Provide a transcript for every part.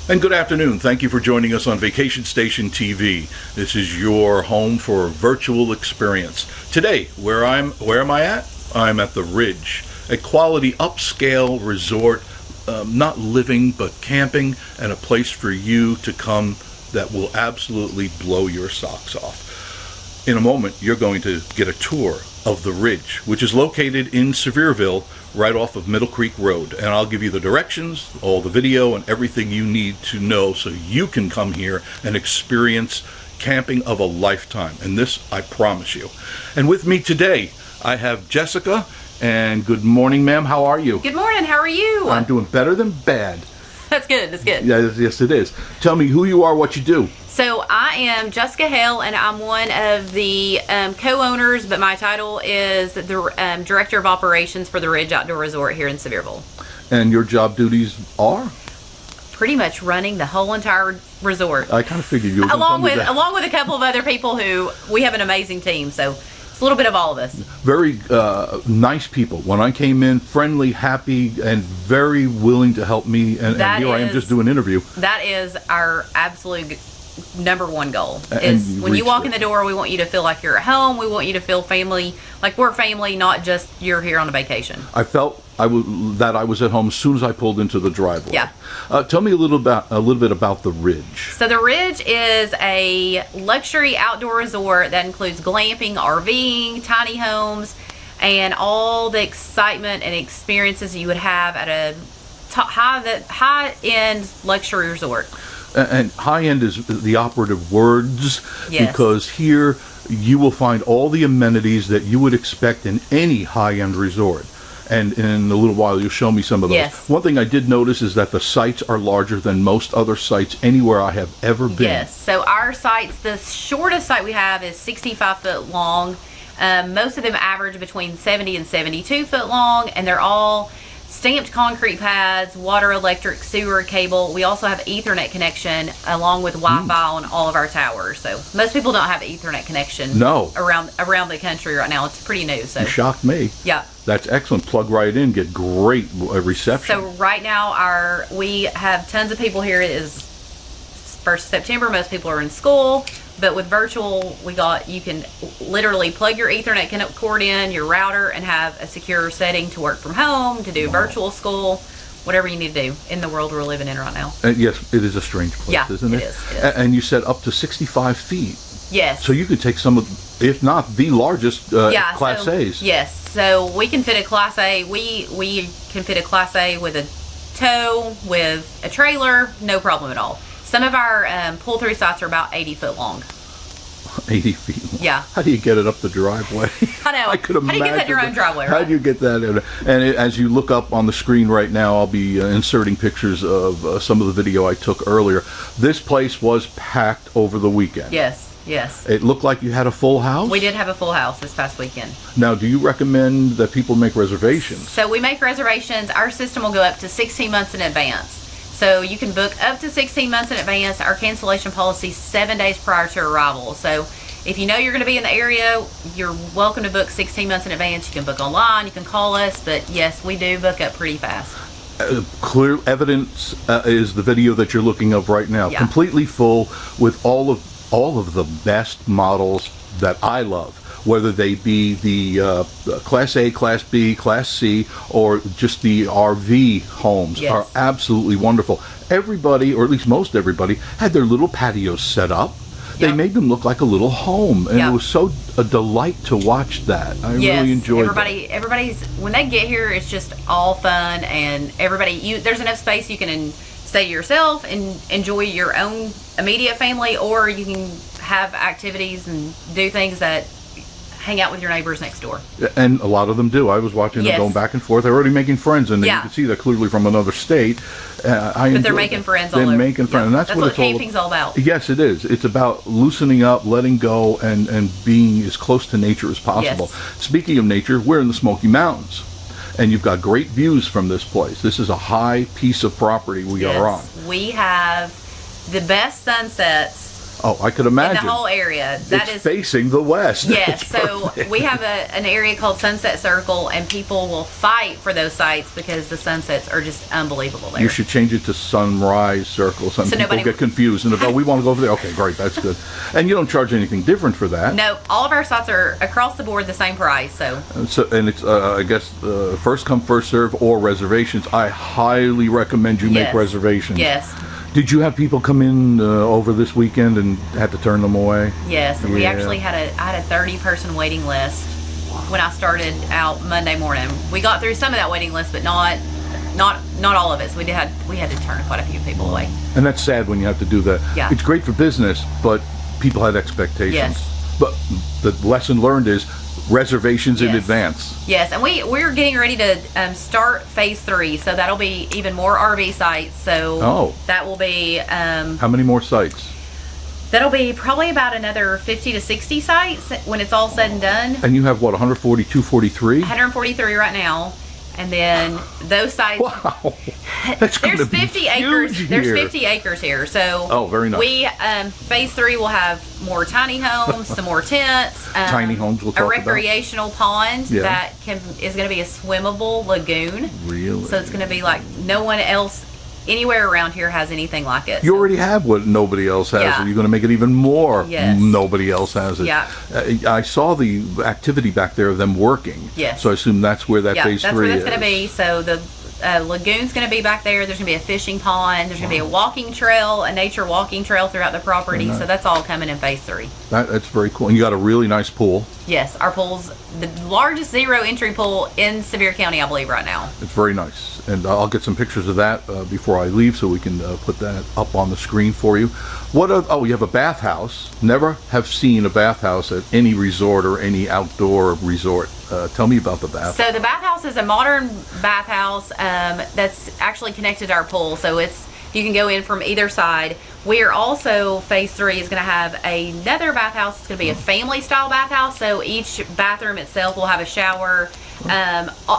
And good afternoon. Thank you for joining us on Vacation Station TV. This is your home for a virtual experience. Today, where am I at? I'm at the Ridge, a quality upscale resort, not living but camping, and a place for you to come that will absolutely blow your socks off. In a moment, you're going to get a tour of the Ridge, which is located in Sevierville, right off of Middle Creek Road, and I'll give you the directions, all the video, and everything you need to know so you can come here and experience camping of a lifetime. And this, I promise you. And with me today, I have Jessica. And good morning, ma'am. How are you? Good morning. How are you? I'm doing better than bad. That's good. That's good. Yes, it is. Tell me who you are, what you do. So I am Jessica Hale, and I'm one of the co-owners, but my title is the Director of Operations for the Ridge Outdoor Resort here in Sevierville. And your job duties are? Pretty much running the whole entire resort. I kind of figured you were along with a couple of other people who we have an amazing team. So it's a little bit of all of us. Very nice people. When I came in, friendly, happy, and very willing to help me. And here I am just doing an interview. That is our absolute #1 goal. Is when you walk in the door, we want you to feel like you're at home. We want you to feel family, like we're family, not just you're here on a vacation. I felt that I was at home as soon as I pulled into the driveway. Yeah. Tell me a little bit about the Ridge. So the Ridge is a luxury outdoor resort that includes glamping, RVing, tiny homes, and all the excitement and experiences you would have at a high-end luxury resort. And high-end is the operative words, yes, because here you will find all the amenities that you would expect in any high-end resort. And in a little while, you'll show me some of those. Yes. One thing I did notice is that the sites are larger than most other sites anywhere I have ever been. Yes, so our sites, the shortest site we have is 65 foot long. Most of them average between 70 and 72 foot long, and they're all stamped concrete pads, water, electric, sewer, cable. We also have Ethernet connection along with Wi-Fi on all of our towers. So most people don't have Ethernet connection. No. Around the country right now. It's pretty new. So you shocked me. Yeah. That's excellent. Plug right in, get great reception. So right now we have tons of people here. It is 1st of September. Most people are in school. But with virtual, you can literally plug your Ethernet cord in, your router, and have a secure setting to work from home, to do virtual school, whatever you need to do in the world we're living in right now. Yes, it is a strange place, isn't it? It is. And you said up to 65 feet. Yes. So you could take some of, if not the largest, Class A's. Yes. So we can fit a Class A. We can fit a Class A with a tow, with a trailer, no problem at all. Some of our pull-through sites are about 80 foot long. 80 feet long. Yeah. How do you get it up the driveway? I know. I could imagine. How do you get that in your own driveway, right? How do you get that in? And as you look up on the screen right now, I'll be inserting pictures of some of the video I took earlier. This place was packed over the weekend. Yes. Yes. It looked like you had a full house? We did have a full house this past weekend. Now, do you recommend that people make reservations? So we make reservations. Our system will go up to 16 months in advance. So you can book up to 16 months in advance. Our cancellation policy is 7 days prior to arrival. So if you know you're going to be in the area, you're welcome to book 16 months in advance. You can book online, you can call us, but yes, we do book up pretty fast. Clear evidence is the video that you're looking at right now. Yeah. Completely full with all of the best models that I love, whether they be the Class A, Class B, Class C, or just the RV homes. Yes. Are absolutely wonderful. Everybody, or at least most everybody, had their little patios set up. They Yep. made them look like a little home, and Yep. it was so a delight to watch that. I really enjoyed it. Everybody's, when they get here, it's just all fun, and there's enough space you can stay to yourself and enjoy your own immediate family, or you can have activities and do things that hang out with your neighbors next door. And a lot of them do. I was watching them going back and forth. They're already making friends, and you can see they're clearly from another state. But they're making friends all over. They're making friends, and that's what camping's all about. Yes, it is. It's about loosening up, letting go, and being as close to nature as possible. Yes. Speaking of nature, we're in the Smoky Mountains, and you've got great views from this place. This is a high piece of property we are on. We have the best sunsets Oh, I could in imagine. the whole area. That It's is facing the west. Yes, It's so perfect. we have an area called Sunset Circle, and people will fight for those sites because the sunsets are just unbelievable there. You should change it to Sunrise Circle. Some So people nobody- get confused and we want to go over there. Okay, great, that's good. And you don't charge anything different for that. No, all of our sites are across the board the same price. So And it's I guess first come first serve or reservations. I highly recommend you make Yes. reservations. yes, Did you have people come in over this weekend and had to turn them away? yes, we Yeah. actually I had a 30-person waiting list when I started out Monday morning. We got through some of that waiting list, but not all of it. So we had to turn quite a few people away. And that's sad when you have to do that. Yeah. It's great for business, but people had expectations. Yes. But the lesson learned is reservations in Yes. advance. Yes, and we're getting ready to start phase 3, so that'll be even more RV sites. So Oh. that will be How many more sites? that'll be probably about another 50 to 60 sites when it's all said and done. And you have what, 140, 243? 143 right now, and then those sites. Wow. That's going to There's be 50 acres. huge There's here. 50 acres here. So Oh, very nice. We phase 3 will have more tiny homes, some more tents, Tiny homes we'll talk a about. recreational pond Yeah. that is going to be a swimmable lagoon. Really? So it's going to be like no one else anywhere around here has anything like it. You So- already have what nobody else has, Yeah. and you're going to make it even more. Yes. Nobody else has it. Yeah. I saw the activity back there of them working. Yes. So I assume that's where that yeah, phase that's 3 where is. that's going to be. So the lagoon's going to be back there. There's going to be a fishing pond. There's going to be a walking trail, a nature walking trail throughout the property. Very nice. So that's all coming in phase 3. That's very cool. And you got a really nice pool. Yes, our pool's the largest zero entry pool in Sevier County, I believe, right now. It's very nice. And I'll get some pictures of that before I leave so we can put that up on the screen for you. Oh, you have a bathhouse. Never have seen a bathhouse at any resort or any outdoor resort. Tell me about the bathhouse. So the bathhouse is a modern bathhouse that's actually connected to our pool. So you can go in from either side. We are also, phase 3 is going to have another bathhouse. It's going to be a family style bathhouse. So each bathroom itself will have a shower,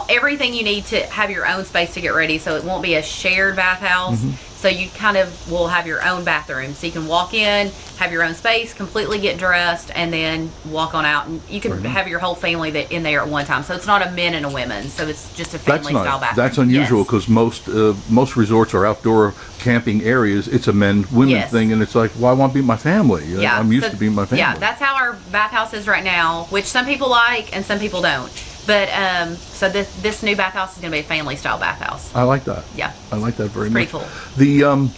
everything you need to have your own space to get ready. So it won't be a shared bathhouse. So you kind of will have your own bathroom. So you can walk in, have your own space, completely get dressed, and then walk on out. And you can have your whole family in there at one time. So it's not a men and a women. So it's just a That's family style nice. bathroom. That's unusual Yes. because most resorts are outdoor camping areas. It's a men-women Yes. thing, and it's like, well, I want to be my family. Yeah, I'm used so- to being my family. Yeah, that's how our bathhouse is right now, which some people like and some people don't. But so this new bathhouse is going to be a family style bathhouse. I like that. Yeah. I like that very It's much. pretty cool.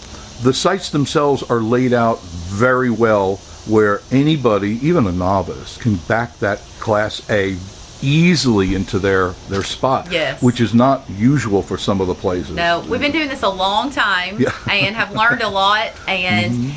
The sites themselves are laid out very well where anybody, even a novice, can back that Class A easily into their spot. Yes. Which is not usual for some of the places. No, we've been doing this a long time Yeah. and have learned a lot. And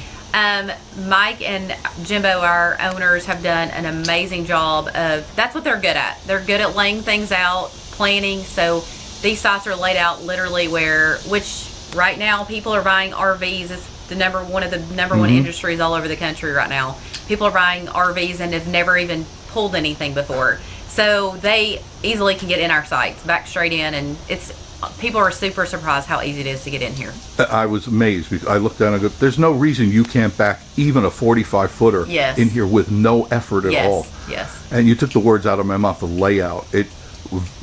Mike and Jimbo, our owners, have done an amazing job of, that's what they're good at. They're good at laying things out, planning. So these sites are laid out literally which right now people are buying RVs. It's one of the number one industries all over the country right now. People are buying RVs and have never even pulled anything before. So they easily can get in our sites, back straight in, and people are super surprised how easy it is to get in here. I was amazed because I looked down and go, there's no reason you can't back even a 45-footer Yes. in here with no effort at Yes, all. yes. And you took the words out of my mouth, the layout. It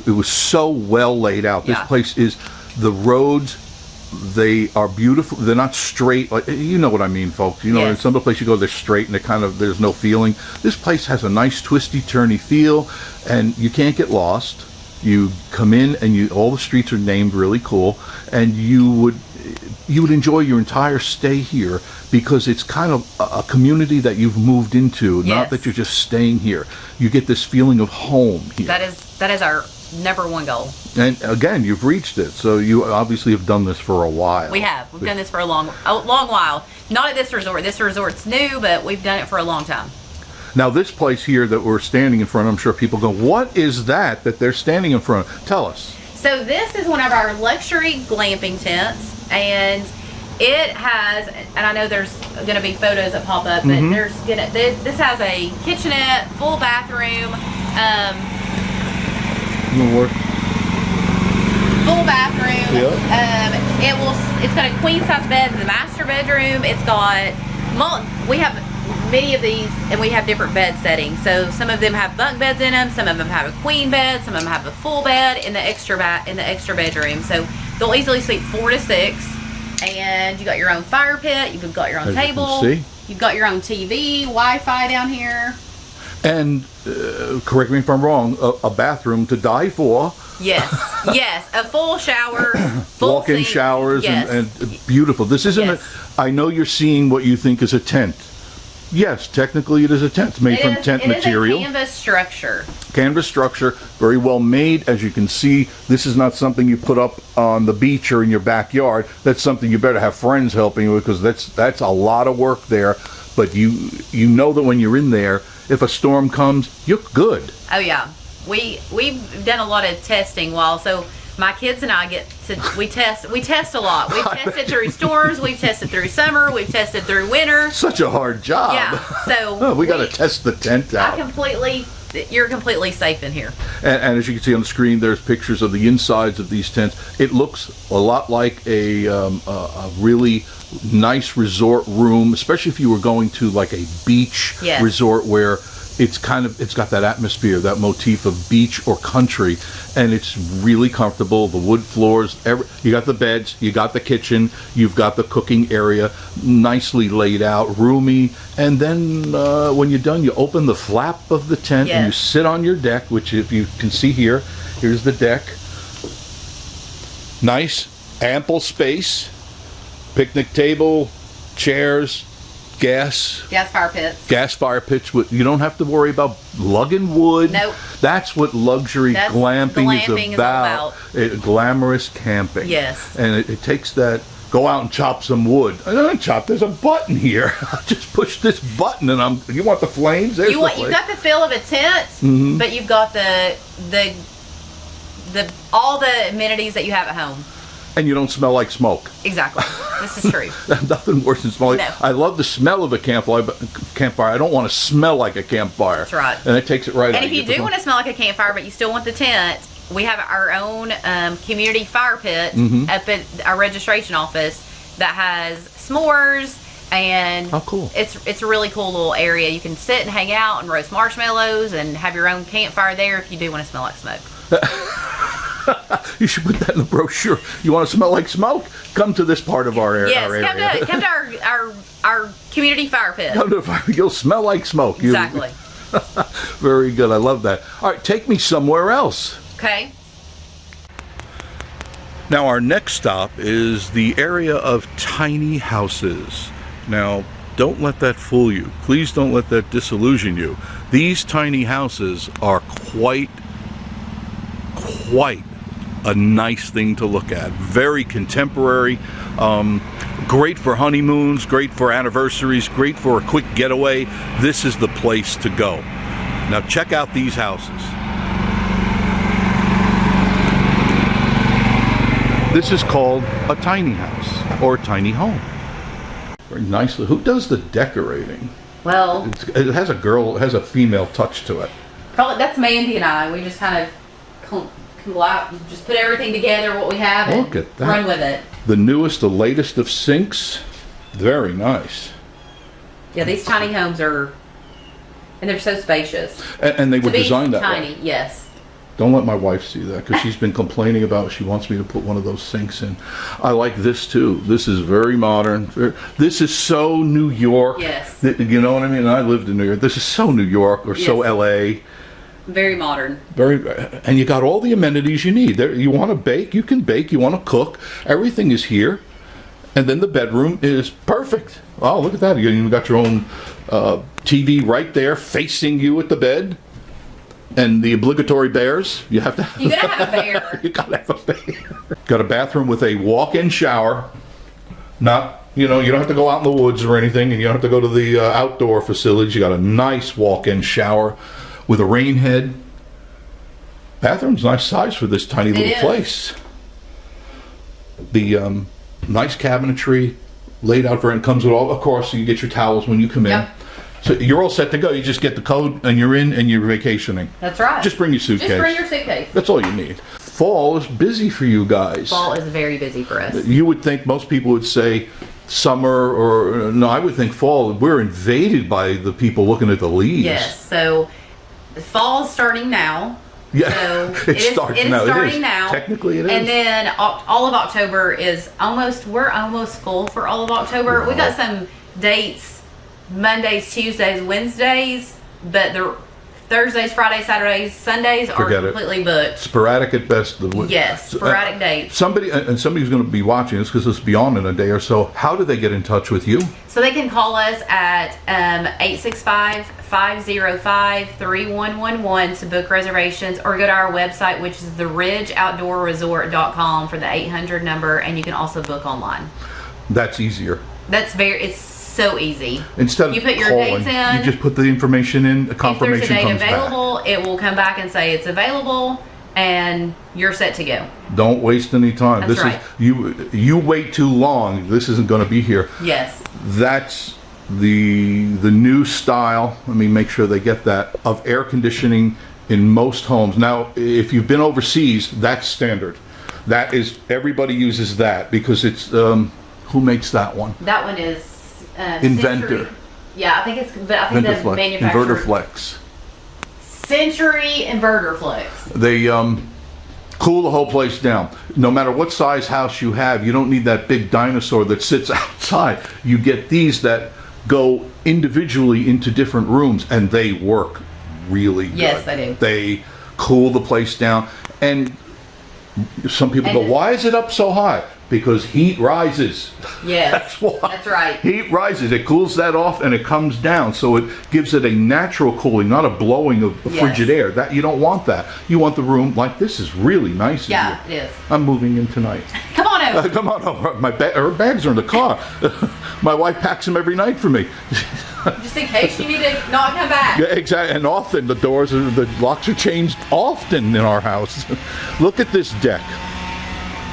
was so well laid out. This Yeah. place is, the roads, they are beautiful. They're not straight. Like, you know what I mean, folks. You know, Yes. in some of the places you go, they're straight and there's no feeling. This place has a nice twisty, turny feel, and you can't get lost. You come in and all the streets are named really cool, and you would enjoy your entire stay here because it's kind of a community that you've moved into, not Yes. that you're just staying here. You get this feeling of home here. That is our number one goal. And again, you've reached it, so you obviously have done this for a while. We have. We've done this for a long while. Not at this resort. This resort's new, but we've done it for a long time. Now, this place here that we're standing in front of, I'm sure people go, what is that they're standing in front of? Tell us. So this is one of our luxury glamping tents, and it has, and I know there's going to be photos that pop up, but this has a kitchenette, full bathroom, full bathroom. Yeah. It's got a queen size bed in the master bedroom. It's got we have many of these, and we have different bed settings. So some of them have bunk beds in them, some of them have a queen bed, some of them have a full bed in the extra bedroom. So they'll easily sleep 4 to 6. And you got your own fire pit. You've got your own table. You've got your own TV, Wi-Fi down here. And correct me if I'm wrong, a bathroom to die for. Yes, yes, a full shower, full walk-in sink. showers, Yes. and beautiful. This isn't Yes. I know you're seeing what you think is a tent. Yes, technically it is a tent. It's made from tent material. It is a canvas structure. Canvas structure, very well made. As you can see, this is not something you put up on the beach or in your backyard. That's something you better have friends helping you with, because that's a lot of work there. But you know that when you're in there, if a storm comes, you're good. Oh yeah, we've done a lot of testing so my kids and I we test a lot. We've tested through storms, we've tested through summer, we've tested through winter. Such a hard job. Yeah, so we got to test the tent out. You're completely safe in here. And as you can see on the screen, there's pictures of the insides of these tents. It looks a lot like a really nice resort room, especially if you were going to like a beach resort where it's got that atmosphere, that motif of beach or country, and it's really comfortable. The wood floors, you got the beds, you got the kitchen, you've got the cooking area, nicely laid out, roomy. And then when you're done, you open the flap of the tent and you sit on your deck, which if you can see here's the deck. Nice, ample space, picnic table, chairs, gas fire pits. You don't have to worry about lugging wood. Nope. That's what luxury glamping is about. Glamorous camping. Yes. And it takes that. Go out and chop some wood. I don't chop. There's a button here. Just push this button, and you want the flames? You've got the feel of a tent, but you've got the all the amenities that you have at home. And you don't smell like smoke. Exactly. This is true. Nothing worse than smelling. No. I love the smell of a campfire. I don't want to smell like a campfire. That's right. And it takes it right out. And if you do want to smell like a campfire, but you still want the tent, we have our own community fire pit up at our registration office that has s'mores. And how cool. It's a really cool little area. You can sit and hang out and roast marshmallows and have your own campfire there if you do want to smell like smoke. You should put that in the brochure. You want to smell like smoke? Come to this part of our area. Yes, come to our community fire pit. Come to the fire. You'll smell like smoke. Exactly. Very good. I love that. All right, take me somewhere else. Okay. Now our next stop is the area of tiny houses. Now, don't let that fool you. Please don't let that disillusion you. These tiny houses are quite a nice thing to look at. Very contemporary, great for honeymoons, great for anniversaries, great for a quick getaway. This is the place to go. Now check out these houses. This is called a tiny house or a tiny home. Very nicely. Who does the decorating? Well, it has a female touch to it. Probably that's Mandy and I. We just kind of go out and just put everything together, what we have, and look at that. Run with it. The newest, the latest of sinks. Very nice. Yeah, these tiny homes and they're so spacious. And they were designed that way. Tiny, yes. Don't let my wife see that, because she's been complaining about she wants me to put one of those sinks in. I like this too. This is very modern. This is so New York. Yes. You know what I mean? I lived in New York. This is so New York or so LA. Very modern. And you got all the amenities you need. You want to bake, you can bake. You want to cook, everything is here. And then the bedroom is perfect. Oh, look at that. You even got your own TV right there facing you at the bed. And the obligatory bears. You gotta have a bear. You gotta have a bear. Got a bathroom with a walk-in shower. Not, you don't have to go out in the woods or anything, and you don't have to go to the outdoor facilities. You got a nice walk-in shower with a rain head. Bathroom's nice size for this tiny little place. The nice cabinetry laid out for it. Comes with all, of course, so you get your towels when you come in. So you're all set to go. You just get the code and you're in and you're vacationing. That's right. Just bring your suitcase. Just bring your suitcase. That's all you need. Fall is busy for you guys. Fall is very busy for us. You would think most people would say summer, or no, I would think fall, we're invaded by the people looking at the leaves. Yes, so fall's starting now. Yeah, so it is starting now. Technically it is. And then all of October is we're almost full for all of October. Wow. We got some dates, Mondays, Tuesdays, Wednesdays, but the Thursdays, Fridays, Saturdays, Sundays are completely booked. Sporadic at best. Yes, sporadic dates. Somebody's going to be watching this because it's beyond in a day or so. How do they get in touch with you? So they can call us at 865-505-3111 to book reservations, or go to our website, which is theridgeoutdoorresort.com for the 800 number, and you can also book online. That's easier. It's so easy. Instead of you put your calling, dates in, you just put the information in, a confirmation comes back. If there's a date available, it will come back and say it's available, and you're set to go. Don't waste any time. That's right. You wait too long, this isn't going to be here. Yes. That's the new style. Let me make sure they get that, of air conditioning in most homes. Now, if you've been overseas, that's standard. That is, everybody uses that because it's who makes that one? That one is Inventor. Century. Yeah, I think it's the manufacturer. Inverter Flex. Century Inverter Flex. They cool the whole place down. No matter what size house you have, you don't need that big dinosaur that sits outside. You get these that go individually into different rooms, and they work really good. Yes, they do. They cool the place down. And some people go, why is it up so high? Because heat rises. Yes, that's why. That's right. Heat rises. It cools that off and it comes down, so it gives it a natural cooling, not a blowing of frigid air. That you don't want that. You want the room like this is really nice. Yeah, it is. I'm moving in tonight. Come on over. Come on over. Her bags are in the car. My wife packs them every night for me. Just in case you need to not come back. Yeah, exactly. And often the locks are changed often in our house. Look at this deck.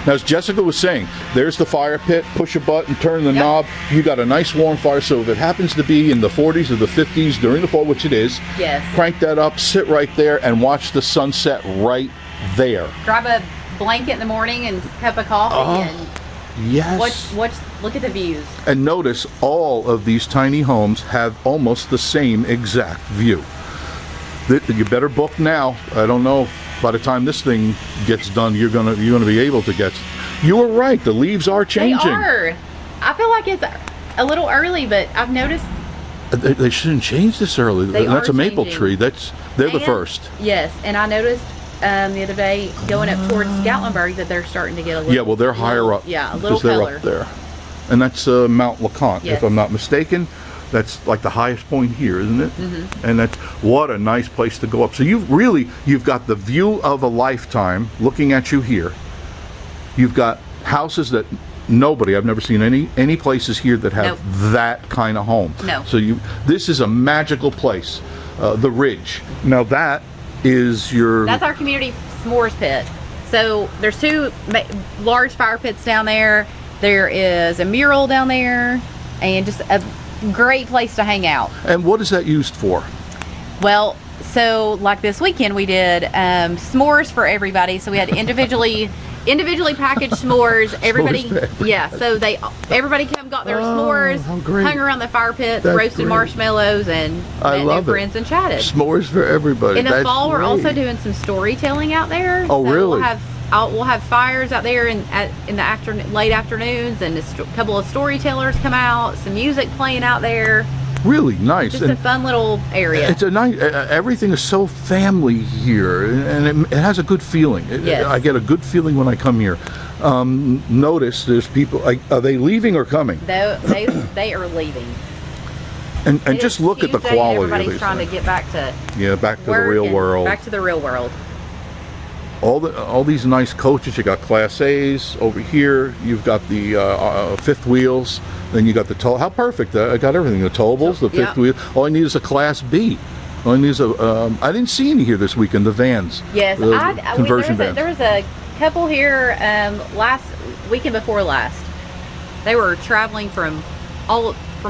Now, as Jessica was saying, there's the fire pit. Push a button, turn the knob. You got a nice warm fire. So if it happens to be in the 40s or the 50s during the fall, which it is, crank that up, sit right there, and watch the sunset right there. Grab a blanket in the morning and a cup of coffee. And yes. Look at the views. And notice all of these tiny homes have almost the same exact view. You better book now. I don't know. By the time this thing gets done, you're gonna be able to get. You were right. The leaves are changing. They are. I feel like it's a little early, but I've noticed they shouldn't change this early. That's a maple tree. They're the first. Yes, and I noticed the other day going up towards Gatlinburg that they're starting to get a little. Yeah, well, they're higher up. Yeah, a little color. They're up there, and that's Mount LeConte, if I'm not mistaken. That's like the highest point here, isn't it? Mm-hmm. And what a nice place to go up. So you've got the view of a lifetime looking at you here. You've got houses that I've never seen any places here that have that kind of home. No. So this is a magical place, the Ridge. Now that's our community Smores Pit. So there's two large fire pits down there. There is a mural down there, and just a great place to hang out. And what is that used for? Well, so like this weekend we did s'mores for everybody. So we had individually packaged s'mores. Everybody, so everybody got their s'mores, hung around the fire pits, roasted marshmallows, and met new friends and chatted. S'mores for everybody. In the fall, we're also doing some storytelling out there. Oh, so really? We'll have fires out there in the late afternoons, and a couple of storytellers come out, some music playing out there. Really nice. Just a fun little area. It's a nice. Everything is so family here, and it has a good feeling. Yes. I get a good feeling when I come here. Notice there's people. Are they leaving or coming? They are leaving. And just look at the quality of these. Everybody's trying to get back to the real world. Back to the real world. All these nice coaches. You got Class A's over here. You've got the fifth wheels. Then you got the tow. How perfect! I got everything. The towables, the fifth wheel. All I need is a Class B. All I need is I didn't see any here this weekend. The vans. Yes, conversion vans. There was a couple here last weekend before last. They were traveling from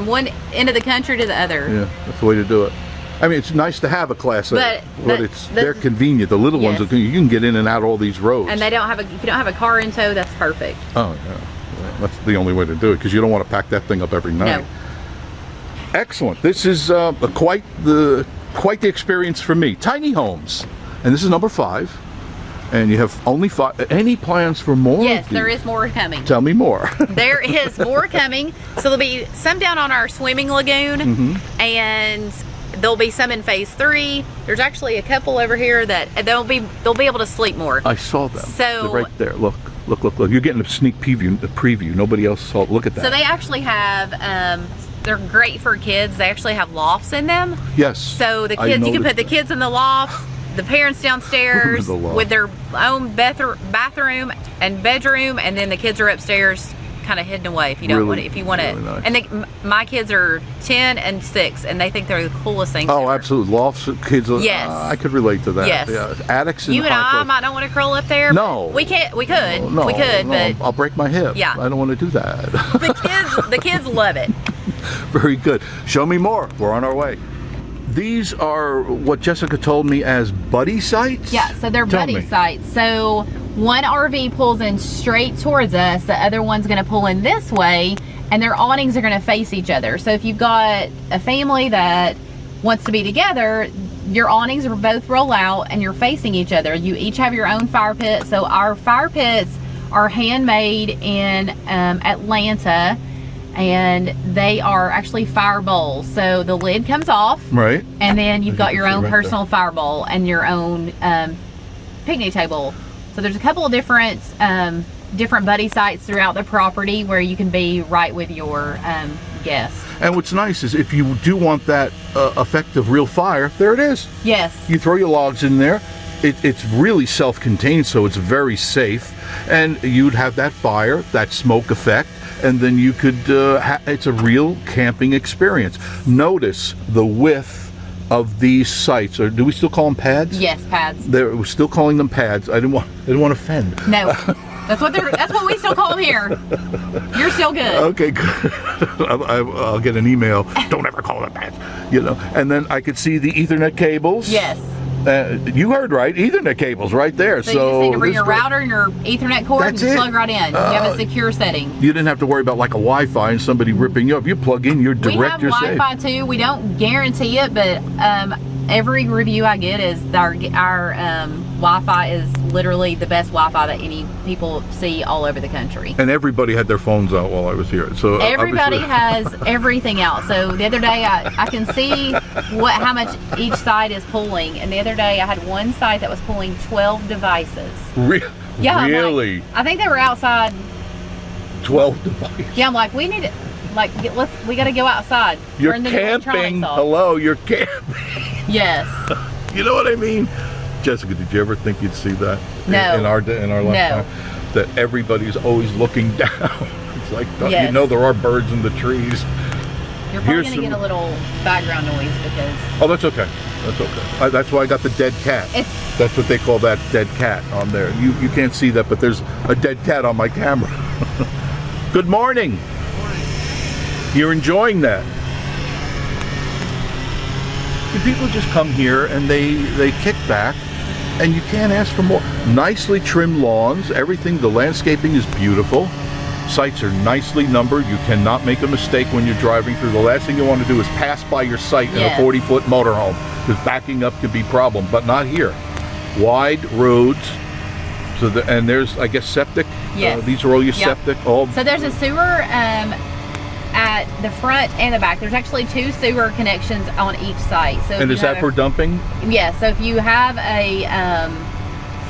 one end of the country to the other. Yeah, that's the way to do it. I mean, it's nice to have a Class A, but they're convenient. The little ones, you can get in and out all these roads. And if you don't have a car in tow, that's perfect. Oh yeah. That's the only way to do it, because you don't want to pack that thing up every night. No. Excellent. This is quite the experience for me. Tiny homes, and this is number 5. And you have only 5. Any plans for more? Yes, there is more coming. Tell me more. There is more coming. So there'll be some down on our swimming lagoon, and there'll be some in phase 3. There's actually a couple over here that they'll be able to sleep more. I saw them. So they're right there. Look. You're getting a sneak preview. Nobody else saw it. Look at that. So they actually have. They're great for kids. They actually have lofts in them. Yes. So the kids, you can put the kids in the loft. The parents downstairs with their own bathroom and bedroom, and then the kids are upstairs, kind of hidden away if you don't want it. If you want it, really nice. And my kids are 10 and 6, and they think they're the coolest things. Oh, ever. Absolutely, lofts, kids. Yes, I could relate to that. Yes, yeah. Attics. You and I might not want to curl up there. No, we can't. We could. No, we could, but I'll break my hip. Yeah, I don't want to do that. The kids love it. Very good. Show me more. We're on our way. These are what Jessica told me as buddy sites? Yeah, so they're buddy sites. So one RV pulls in straight towards us, the other one's gonna pull in this way, and their awnings are gonna face each other. So if you've got a family that wants to be together, your awnings will both roll out and you're facing each other. You each have your own fire pit. So our fire pits are handmade in Atlanta, and they are actually fire bowls. So the lid comes off, right, and then you've got your own personal fire bowl and your own picnic table. So there's a couple of different buddy sites throughout the property where you can be right with your guests. And what's nice is if you do want that effect of real fire, there it is. Yes. You throw your logs in there. It's really self-contained, so it's very safe, and you'd have that fire, that smoke effect, and then you could, it's a real camping experience. Notice the width of these sites. Or do we still call them pads? Yes, pads. We're still calling them pads. I didn't want to offend. No, that's what we still call them here. You're still good. Okay, good. I'll get an email. Don't ever call them pads. And then I could see the Ethernet cables. Yes. You heard right, Ethernet cables right there. So you just need to bring your router and your Ethernet cord and plug right in. You have a secure setting. You didn't have to worry about like a Wi-Fi and somebody ripping you up. You plug in, you're direct, you're safe. We have Wi-Fi too. We don't guarantee it, but every review I get is our Wi-Fi is literally the best Wi-Fi that any people see all over the country. And everybody had their phones out while I was here. So everybody has everything out. So the other day I can see how much each side is pulling. And the other day I had one side that was pulling 12 devices. Yeah, really? I think they were outside. 12 devices. Yeah, I'm like, we need it. Like, we got to go outside. You're camping. Hello, you're camping. Yes. You know what I mean? Jessica, did you ever think you'd see that in our lifetime? No. That everybody's always looking down. It's like, you know, there are birds in the trees. You're probably going to get a little background noise because... Oh, that's okay. That's okay. That's why I got the dead cat. That's what they call that, dead cat on there. You can't see that, but there's a dead cat on my camera. Good morning. Good morning. You're enjoying that. People just come here and they kick back, and you can't ask for more. Nicely trimmed lawns, everything, the landscaping is beautiful. Sites are nicely numbered. You cannot make a mistake when you're driving through. The last thing you want to do is pass by your site in a 40-foot motorhome, because backing up could be a problem, but not here. Wide roads, and there's, I guess, septic. Yes. These are all your septic. So there's a sewer at the front and the back. There's actually 2 sewer connections on each site. So and is that for dumping? Yeah. So if you have a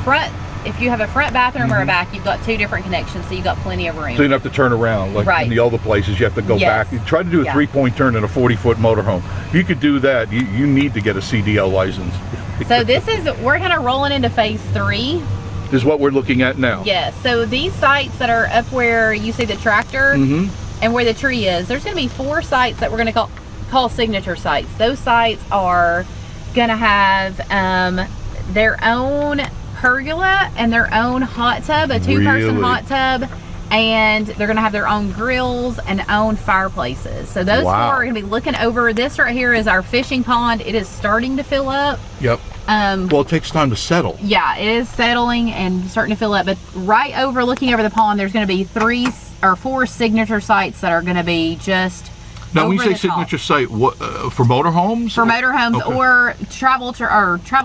front bathroom or a back, you've got 2 different connections, so you've got plenty of room. So you don't have to turn around like in the other places. You have to go back. You try to do a 3-point turn in a 40-foot motorhome. If you could do that, you need to get a CDL license. So we're kind of rolling into phase 3. Is what we're looking at now. Yes. So these sites that are up where you see the tractor and where the tree is, there's going to be 4 sites that we're going to call signature sites. Those sites are going to have their own pergola and their own hot tub, a 2-person hot tub, and they're going to have their own grills and own fireplaces. So those 4 are going to be looking over. This right here is our fishing pond. It is starting to fill up. Yep. Well, it takes time to settle. Yeah, it is settling and starting to fill up. But right over, looking over the pond, there's going to be or 4 signature sites that are going to be just Now, when you over say the top. signature site, what for motorhomes? For motorhomes Okay. or travel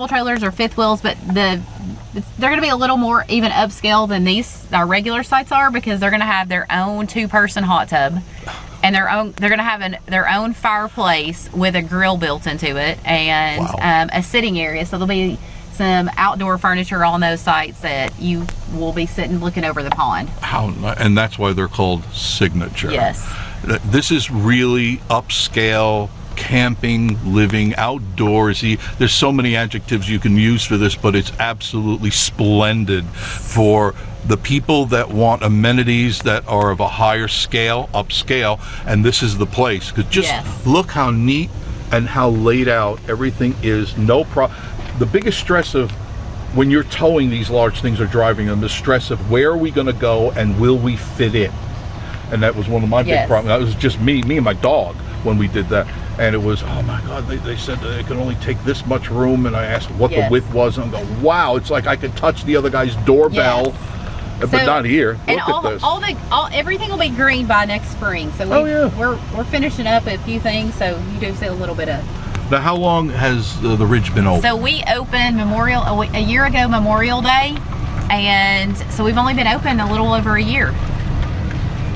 trailers or fifth wheels, but they're going to be a little more even upscale than these our regular sites are, because they're going to have their own 2-person hot tub, and they're going to have their own fireplace with a grill built into it, and Wow. a sitting area. So there'll be some outdoor furniture on those sites that you will be sitting looking over the pond. And that's why they're called signature. Yes. This is really upscale camping, living, outdoorsy. There's so many adjectives you can use for this, but it's absolutely splendid for the people that want amenities that are of a higher scale, upscale, and this is the place. Because just look how neat and how laid out everything is. No problem. The biggest stress of when you're towing these large things or driving them, the stress of where are we going to go and will we fit in? And that was one of my big problems. That was just me and my dog when we did that. And it was, oh my God, they said that it could only take this much room. And I asked what the width was, and I go, wow, it's like I could touch the other guy's doorbell, but not here. And Look at this. everything will be green by next spring. So we're finishing up a few things, so you do see a little bit of. Now, how long has the Ridge been open? So we opened a year ago, Memorial Day, and so we've only been open a little over a year.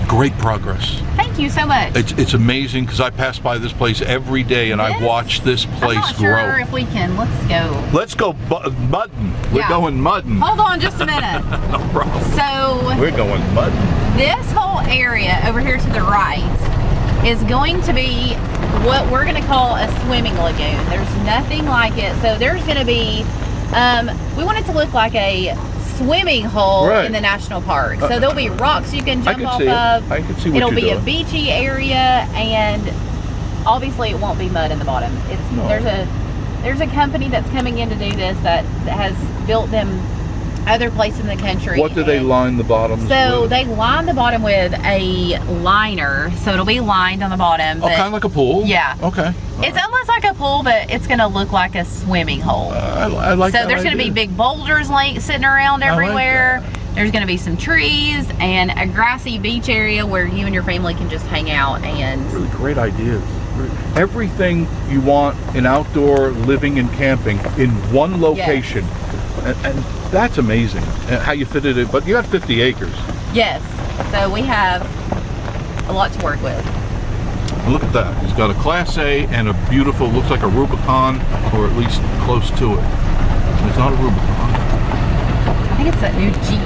Great progress. Thank you so much. It's amazing, because I pass by this place every day and I watch this place I'm not grow. sure if we can. Let's go. Let's go mudding. We're going mudding. Hold on just a minute. No problem. So We're going mudding. this whole area over here to the right is going to be what we're going to call a swimming lagoon. There's nothing like it. So there's going to be, we want it to look like a swimming hole in the national park. So there'll be rocks you can jump off of. I can see what It'll you're be doing. a beachy area, and obviously it won't be mud in the bottom. There's a company that's coming in to do this that has built them other places in the country. What do they line the bottoms So with? they line the bottom with a liner, so it'll be lined on the bottom. Oh, kind of like a pool? Yeah. Okay. It's almost like a pool, but it's going to look like a swimming hole. I like that. So there's going to be big boulders sitting around everywhere. There's going to be some trees and a grassy beach area where you and your family can just hang out. And really great ideas. Everything you want in outdoor living and camping in one location. And that's amazing how you fit it in. But you got 50 acres. Yes. So we have a lot to work with. Look at that. He's got a Class A and a beautiful, looks like a Rubicon, or at least close to it. It's not a Rubicon. I think it's that new Jeep.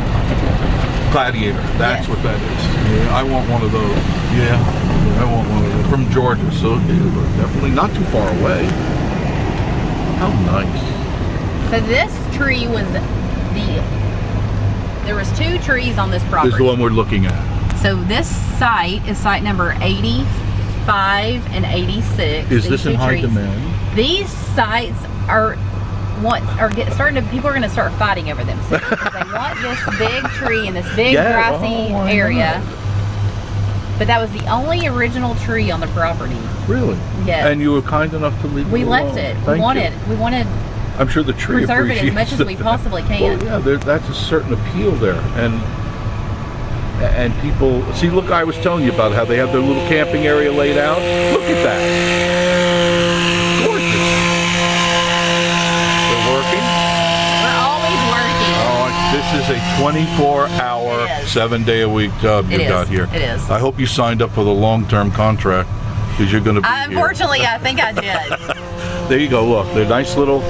Gladiator. That's what that is. Yeah, I want one of those. Yeah, I want one of those. From Georgia, so definitely not too far away. How nice. So this tree was there was 2 trees on this property. This is the one we're looking at. So this site is site number 85 and 86. Is this in high demand? These sites people are going to start fighting over them soon, because they want this big tree in this big grassy area. But that was the only original tree on the property. Really? Yes. And you were kind enough to leave it We alone. left it. Thank We wanted I'm sure the tree preserve it as appreciates much as we possibly can. Well, yeah, that's a certain appeal there, and people see. Look, I was telling you about how they have their little camping area laid out. Look at that, gorgeous. They're working. We're always working. Oh, this is a 24-hour, 7-day-a-week job you've got here. It is. I hope you signed up for the long-term contract, because you're going to be here. Unfortunately, I think I did. There you go. Look, they're nice little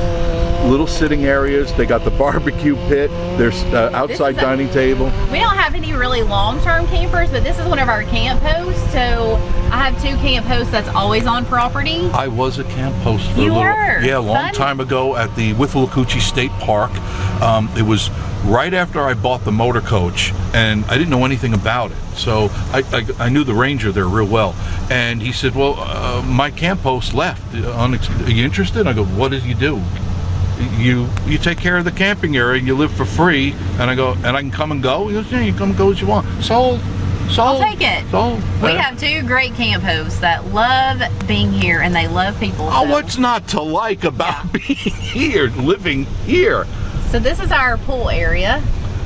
sitting areas. They got the barbecue pit. There's outside dining table. We don't have any really long-term campers, but this is one of our camp hosts. So I have 2 camp hosts that's always on property. I was a camp host for You a little. were? Yeah, a long Fun. time ago at the Withlacoochee State Park. It was right after I bought the motor coach, and I didn't know anything about it. So I knew the ranger there real well, and he said, "Well, my camp host left. Are you interested?" I go, "What does he do?" You take care of the camping area and you live for free. And I go, and I can come and go? He goes, yeah, you come and go as you want. Sold. I'll take it. Sold. We have 2 great camp hosts that love being here, and they love people. Oh, what's not to like about being here, living here? So this is our pool area.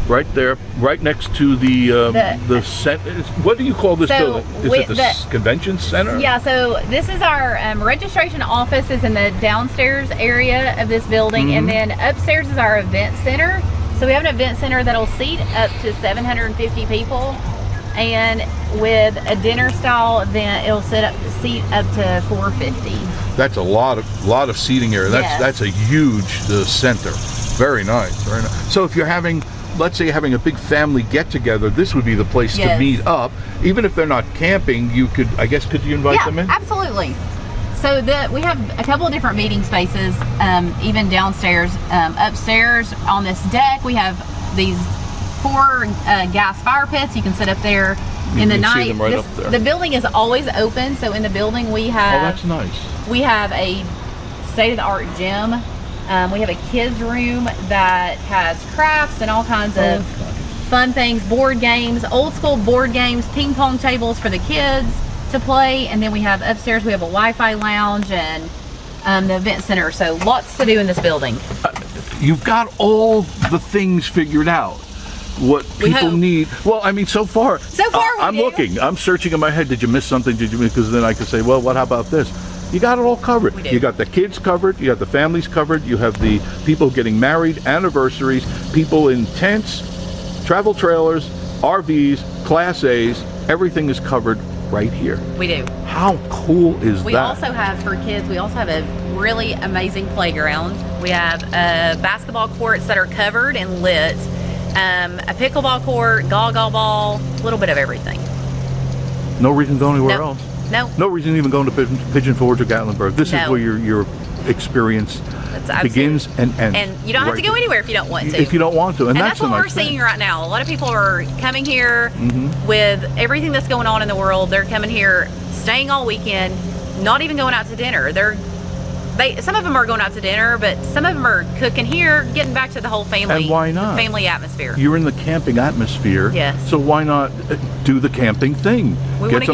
right there, right next to the center. What do you call this building? Is it the convention center? Yeah, so this is our registration office is in the downstairs area of this building, and then upstairs is our event center. So we have an event center that'll seat up to 750 people, and with a dinner style event, it'll seat up to 450. That's a lot of seating area. That's a huge center. Very nice, very nice. So if you're having, let's say, having a big family get together, this would be the place to meet up. Even if they're not camping, you could, I guess, could you invite them in? Absolutely. So we have a couple of different meeting spaces, even downstairs. Upstairs on this deck, we have these 4 gas fire pits. You can sit up there in the night. See them right up there. The building is always open, so in the building we have. Oh, that's nice. We have a state-of-the-art gym. We have a kids room that has crafts and all kinds of fun things, board games, old school board games, ping pong tables for the kids to play, and then we have upstairs we have a Wi-Fi lounge and the event center. So lots to do in this building. You've got all the things figured out. What people need. Well, I mean, so far I'm looking. I'm searching in my head. Did you miss something? Did you miss? Because then I could say, well, how about this? You got it all covered. You got the kids covered. You got the families covered. You have the people getting married, anniversaries, people in tents, travel trailers, RVs, Class A's. Everything is covered right here. We do. How cool is that? We also have, for kids, we also have a really amazing playground. We have basketball courts that are covered and lit, a pickleball court, gaga ball, a little bit of everything. No reason to go anywhere else. No reason even going to Pigeon Forge or Gatlinburg. This is where your experience begins and ends. And you don't have to go anywhere if you don't want to. If you don't want to. And that's what we're seeing right now. A lot of people are coming here with everything that's going on in the world. They're coming here, staying all weekend, not even going out to dinner. Some of them are going out to dinner, but some of them are cooking here, getting back to the whole family. And why not? Family atmosphere. You're in the camping atmosphere. Yes. So why not do the camping thing? We want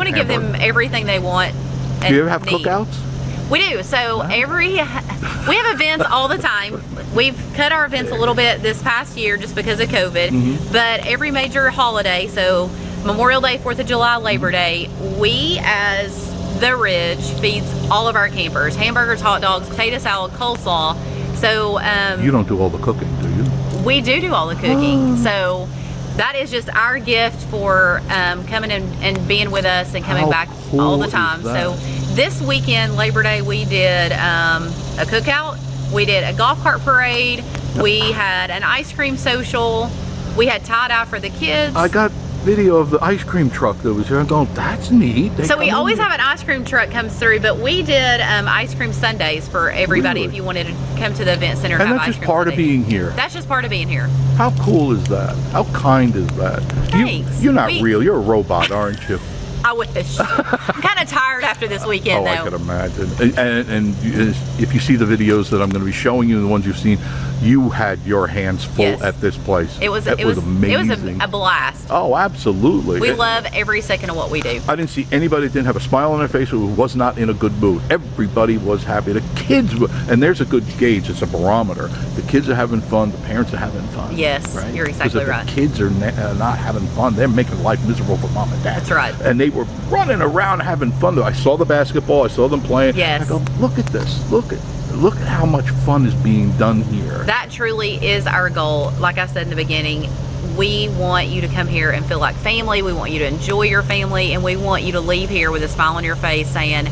to give them everything they want. Do you ever have cookouts? We do. So we have events all the time. We've cut our events a little bit this past year just because of COVID. But every major holiday, so Memorial Day, 4th of July, Labor Day, we as the Ridge feeds all of our campers hamburgers, hot dogs, potato salad, coleslaw. So you don't do all the cooking, do you? We do all the cooking. So that is just our gift for coming and being with us and coming back all the time. So this weekend, Labor Day, we did a cookout. We did a golf cart parade. We had an ice cream social. We had tie-dye for the kids. I got video of the ice cream truck that was here. I'm going, that's neat. So we always have an ice cream truck comes through, but we did ice cream sundaes for everybody if you wanted to come to the event center and have ice cream. And that's just part of being here. That's just part of being here. How cool is that? How kind is that? Thanks. You're not real. You're a robot, aren't you? I wish. I'm kind of tired after this weekend, though. I can imagine. And if you see the videos that I'm going to be showing you, the ones you've seen, you had your hands full at this place. It was amazing. It was a blast. Oh, absolutely. We love every second of what we do. I didn't see anybody that didn't have a smile on their face who was not in a good mood. Everybody was happy. The kids, and there's a good gauge. It's a barometer. The kids are having fun. The parents are having fun. Yes, right? You're exactly right. The kids are not having fun. They're making life miserable for mom and dad. That's right. And they were running around having fun. I saw the basketball. I saw them playing. Yes. I go, look at this. Look at how much fun is being done here. That truly is our goal. Like I said in the beginning, we want you to come here and feel like family. We want you to enjoy your family, and we want you to leave here with a smile on your face saying,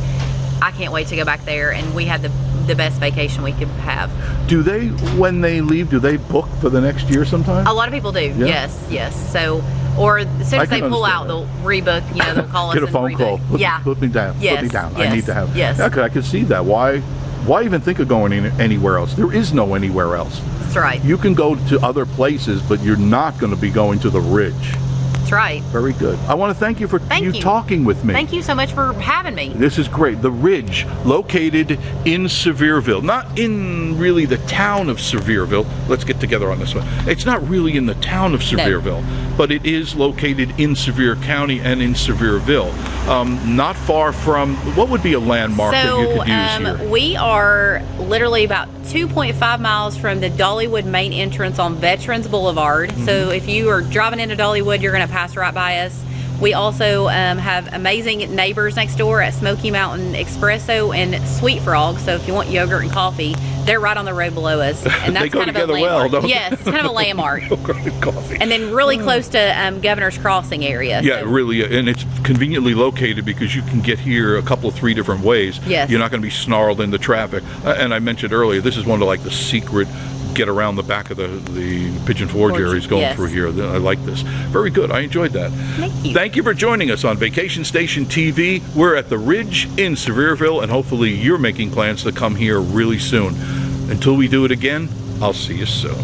I can't wait to go back there, and we had the best vacation we could have. Do they, when they leave, do they book for the next year sometime? A lot of people do. Yeah? Yes. So, or as soon as they pull out, they'll rebook. You know, they'll call us. Get a phone call. Put me down. Yes. Put me down. Yes. I need to have. Yes. Okay, I can see that. Why even think of going anywhere else? There is no anywhere else. That's right. You can go to other places, but you're not going to be going to the Ridge. That's right. Very good. I want to thank you for Thank you. talking with me. Thank you so much for having me. This is great. The Ridge, located in Sevierville. Not in really the town of Sevierville. Let's get together on this one. It's not really in the town of Sevierville, but it is located in Sevier County and in Sevierville. Not far from, what would be a landmark that you could use here? We are literally about 2.5 miles from the Dollywood main entrance on Veterans Boulevard. Mm-hmm. So if you are driving into Dollywood, you're going to pass right by us. We also have amazing neighbors next door at Smoky Mountain Espresso and Sweet Frog. So if you want yogurt and coffee, they're right on the road below us, and that's They go kind of a together landmark. well, don't Yes, it's kind of a landmark. Coffee. And then really close to Governor's Crossing area. Yeah, so. really, and it's conveniently located because you can get here a couple of 3 different ways. Yes. You're not going to be snarled into traffic. And I mentioned earlier, this is one of like the secret get around the back of the Pigeon Forge areas going yes. through here. I like this. Very good. I enjoyed that. Thank you. Thank you for joining us on Vacation Station TV. We're at the Ridge in Sevierville, and hopefully you're making plans to come here really soon. Until we do it again, I'll see you soon.